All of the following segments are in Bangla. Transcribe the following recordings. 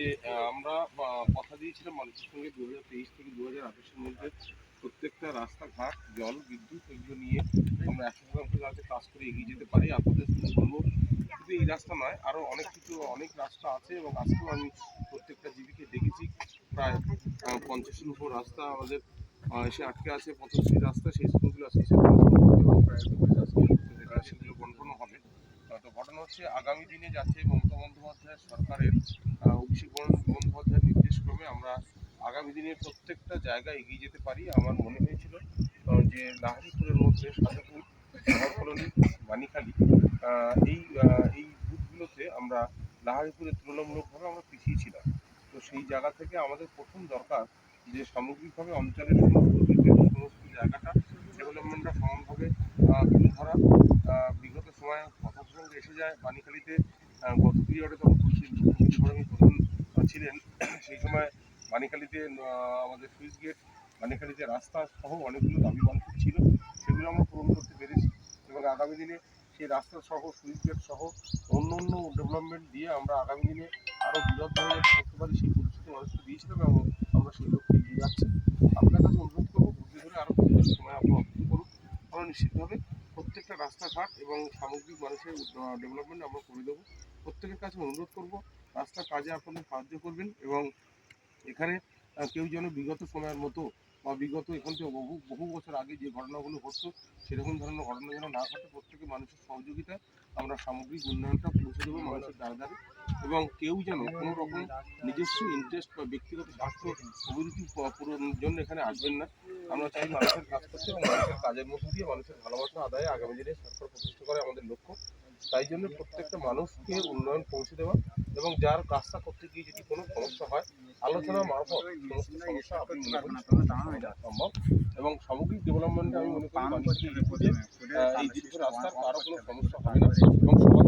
যে আমরা কথা দিয়েছিলাম মানুষের সঙ্গে 2023 থেকে 2028-এর মধ্যে প্রত্যেকটা রাস্তাঘাট, জল, বিদ্যুৎ এগুলো নিয়ে আমরা 100% যাতে কাজ করে এগিয়ে যেতে পারি। আপনাদের বলবো শুধু এই রাস্তা নয়, আরও অনেক কিছু অনেক রাস্তা আছে এবং আজকেও আমি প্রত্যেকটা জীবিকে দেখেছি। প্রায় 50-এর উপর রাস্তা আমাদের এসে আটকে আছে। পথশ্রী রাস্তা, সেই স্কুলগুলো আজকে সেগুলো বন্ধনও হবে। তো ঘটনা হচ্ছে আগামী দিনে যাতে মমতা বন্দ্যোপাধ্যায় সরকারের অভিষেক বন্দ্যোপাধ্যায়ের নির্দেশক্রমে আমরা আগামী দিনে প্রত্যেকটা জায়গায় এগিয়ে যেতে পারি। আমার মনে হয়েছিল যে লাহিড়ীপুরের মধ্যে সাধুপুর, শহর কলোনি, বাণীখালী এই বুথগুলোতে আমরা লাহিড়ীপুরে তুলনামূলকভাবে আমরা পিছিয়ে ছিলাম। তো সেই জায়গা থেকে আমাদের প্রথম দরকার যে সামগ্রিকভাবে অঞ্চলের সমস্ত জায়গাটা ডেভেলপমেন্টটা সমানভাবে তুলে ধরা। বিগত সময়ে কথা প্রসঙ্গে এসে যায় বাণীখালীতে গত পিরিয়ডে তখন মুখ্যমন্ত্রী প্রধান ছিলেন, সেই সময় বাণীখালীতে আমাদের সুইচ গেট, বাণীখালীতে রাস্তা সহ অনেকগুলো দাবি মানুষের ছিল, সেগুলো আমরা পূরণ করতে পেরেছি এবং আগামী দিনে সেই রাস্তা সহ সুইচ গেট সহ অন্য অন্য ডেভেলপমেন্ট দিয়ে আমরা আগামী দিনে আরও বৃহৎভাবে করতে পারি সেই পরিস্থিতি মানুষকে দিয়েছিলাম এবং আমরা সেই লক্ষ্যে এগিয়ে যাচ্ছি। আপনার কাছে অনুরোধ করবো বুদ্ধি ধরে আরও সময় আপনি অপেক্ষা করুন। আমরা নিশ্চিতভাবে প্রত্যেকটা রাস্তাঘাট এবং সামগ্রিক মানুষের ডেভেলপমেন্ট আমরা করে দেবো। প্রত্যেকের কাছে অনুরোধ করব রাস্তার কাজে আপনাদের সাহায্য করবেন এবং এখানে কেউ যেন বিগত সময়ের মতো বা বিগত এখান থেকে বহু বহু বছর আগে যে ঘটনাগুলো ঘটতো সেরকম ধরনের ঘটনা যেন না ঘটে। প্রত্যেকে মানুষের সহযোগিতায় আমরা সামগ্রিক উন্নয়নটা পৌঁছে দেবো মানুষের দ্বারা দ্বারে এবং কেউ যেন কোনো রকম নিজস্ব ইন্টারেস্ট বা ব্যক্তিগত স্বার্থ অভিরুচি পূরণের জন্য এখানে আসবেন না। আমরা চাই মানুষের কাজ করতে এবং মানুষের কাজের মধ্যে দিয়ে মানুষের ভালোবাসা আদায়ে আগামী দিনে সরকার প্রতিষ্ঠা করে আমাদের লক্ষ্য। তাই জন্য প্রত্যেকটা মানুষকে উন্নয়ন পৌঁছে দেওয়া এবং যার কাজটা করতে গিয়ে যদি কোনো সমস্যা হয় আলোচনা মারফত সমস্ত সমস্যা আপনি মনে করেন সম্ভব এবং সামগ্রিক ডেভেলপমেন্টে আমি মনে করি মানুষকে এই দীর্ঘ রাস্তার কারো কোনো সমস্যা হবে না এবং সমাজ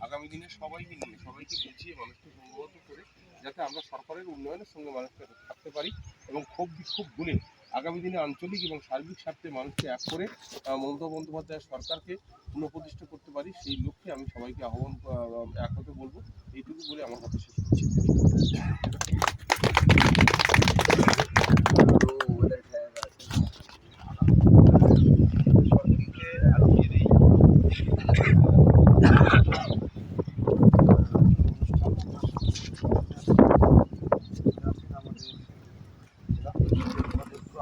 আগামী দিনে সবাইকে নিয়ে সবাইকে বুঝিয়ে মানুষকে সংগত করে যাতে আমরা সরকারের উন্নয়নের সঙ্গে মানুষকে থাকতে পারি এবং ক্ষোভ বিক্ষোভ ভুলে আগামী দিনে আঞ্চলিক এবং সার্বিক স্বার্থে মানুষকে এক করে মমতা বন্দ্যোপাধ্যায় সরকারকে পুনঃপ্রতিষ্ঠা করতে পারি সেই লক্ষ্যে আমি সবাইকে আহ্বান এক হতে বলবো। এইটুকু বলে আমার কথা শেষ করছি।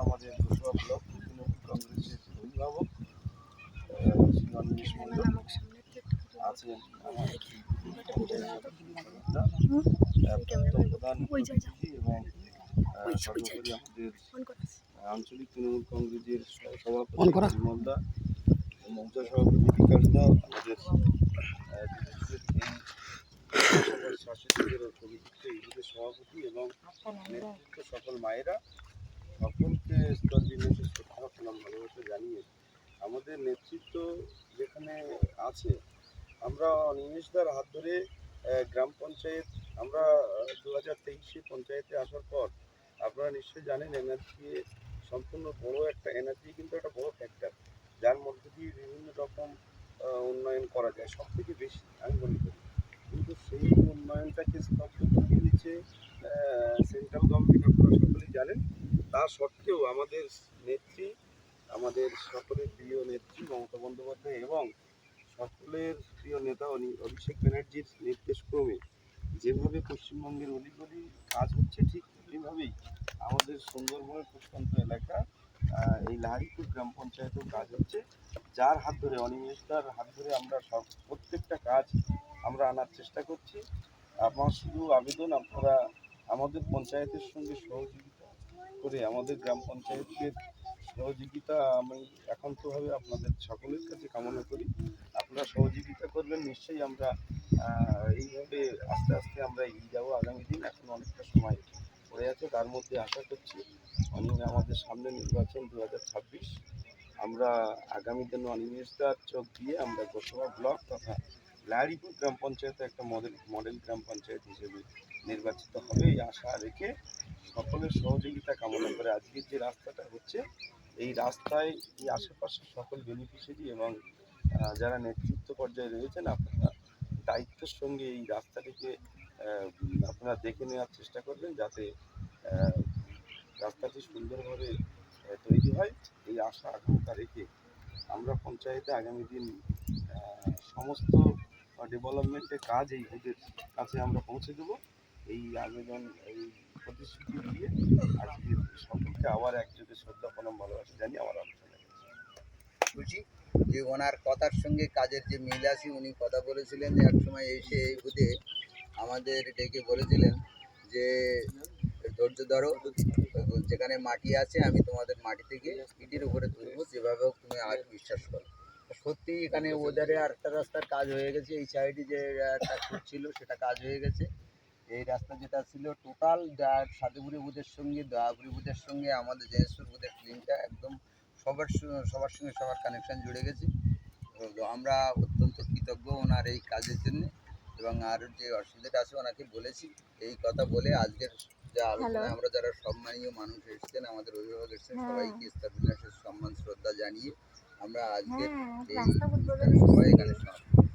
আমাদের ব্লক কংগ্রেসের অভিভাবক আছেন প্রধান এবং সর্বোপরি আমাদের আঞ্চলিক তৃণমূল কংগ্রেসের সভাপতি মমতা, মমতা সভাপতি বিকাশ দা, আমাদের শাসকের সভাপতি এবং নেতৃত্ব সকল মায়েরা সকলকে স্তর বিন্যাসে শ্রদ্ধা প্রণাম ভালোবাসা জানিয়ে আমাদের নেতৃত্ব যেখানে আছে আমরা নিমেষদার হাত ধরে গ্রাম পঞ্চায়েত আমরা 2023-এ পঞ্চায়েতে আসার পর আপনারা নিশ্চয়ই জানেন এনআরসি সম্পূর্ণ বড় একটা এনআরসি কিন্তু একটা বড় ফ্যাক্টর যার মধ্যে দিয়ে বিভিন্ন রকম উন্নয়ন করা যায়। সব থেকে বেশি আমি মনে করি কিন্তু সেই উন্নয়নটাকে স্তব্ধ করে দিয়েছে সেন্ট্রাল গভর্নমেন্ট, আপনারা সকলেই জানেন। তা সত্ত্বেও আমাদের নেত্রী, আমাদের সকলের প্রিয় নেত্রী মমতা বন্দ্যোপাধ্যায় এবং সকলের প্রিয় নেতা অভিষেক ব্যানার্জির নির্দেশক্রমে যেভাবে পশ্চিমবঙ্গের অলিগলি কাজ হচ্ছে ঠিক এইভাবেই আমাদের সুন্দরবনের প্রত্যন্ত এলাকা এই লাহিড়ীপুর গ্রাম পঞ্চায়েতেও কাজ হচ্ছে, যার হাত ধরে অনিমেষদার হাত ধরে আমরা প্রত্যেকটা কাজ আমরা আনার চেষ্টা করছি। আমার শুধু আবেদন আপনারা আমাদের পঞ্চায়েতের সঙ্গে সহযোগিতা করে আমাদের গ্রাম পঞ্চায়েতের সহযোগিতা আমি একান্তভাবে আপনাদের সকলের কাছে কামনা করি। আপনারা সহযোগিতা করবেন, নিশ্চয়ই আমরা এইভাবে আস্তে আস্তে আমরা এগিয়ে যাবো। আগামী দিন এখন অনেকটা সময় পড়ে আছে, তার মধ্যে আশা করছি আমাদের সামনে নির্বাচন 2026, আমরা আগামী দিন অনিমেষদার চোখ দিয়ে আমরা গোসবা ব্লক তথা লাহিড়িপুর গ্রাম পঞ্চায়েত একটা মডেল গ্রাম পঞ্চায়েত হিসেবে নির্বাচিত হবে এই আশা রেখে সকলের সহযোগিতা কামনা করে আজকের যে রাস্তাটা হচ্ছে এই রাস্তায় এই আশেপাশের সকল বেনিফিশিয়ারি এবং যারা নেতৃত্ব পর্যায়ে রয়েছেন আপনারা দায়িত্বের সঙ্গে এই রাস্তাটিকে আপনারা দেখে নেওয়ার চেষ্টা করবেন যাতে আহ, রাস্তাটি সুন্দরভাবে তৈরি হয় এই আশা আকাঙ্ক্ষা রেখে আমরা পঞ্চায়েতে আগামী দিন সমস্ত ডেভেলপমেন্টের কাজ এই ওদের কাছে আমরা পৌঁছে দেবো এই আবেদন এই প্রতিশ্রুতি দিয়ে আজকে সকলকে আবার একযোগে শ্রদ্ধা প্রণাম ভালোবাসা জানিয়ে আমার আলোচনা খুশি যে ওনার কথার সঙ্গে কাজের যে মিল আছে। উনি কথা বলেছিলেন যে একসময় এসে এই বুথে আমাদের ডেকে বলেছিলেন যে ধৈর্য ধরো, যেখানে মাটি আছে আমি তোমাদের মাটি থেকে ইটের উপরে তুলবো, যেভাবে হোক তুমি আজ বিশ্বাস করো। সত্যি এখানে ওধারে আরেকটা রাস্তার কাজ হয়ে গেছে, এই সাইডে যে একটা ফুট ছিল সেটা কাজ হয়ে গেছে। এই রাস্তা যেটা ছিল টোটাল সাধুগুড়ি বুথের সঙ্গে দয়াগুড়ি বুথের সঙ্গে আমাদের জেনেশ্বর বুথের লিঙ্কটা একদম সবার সঙ্গে সবার কানেকশন জুড়ে গেছে। তো আমরা অত্যন্ত কৃতজ্ঞ ওনার এই কাজের জন্য। এবং আর যে অসুবিধাটা আছে ওনাকে বলেছি, এই কথা বলে আজকের যে আলোচনায় আমরা যারা সম্মানীয় মানুষ এসেছেন, আমাদের অভিভাবক এসেছেন, সবাইকে স্তর সম্মান শ্রদ্ধা জানিয়ে আমরা আজকে এই অনুষ্ঠানে সবাই এখানে সমাপ্ত।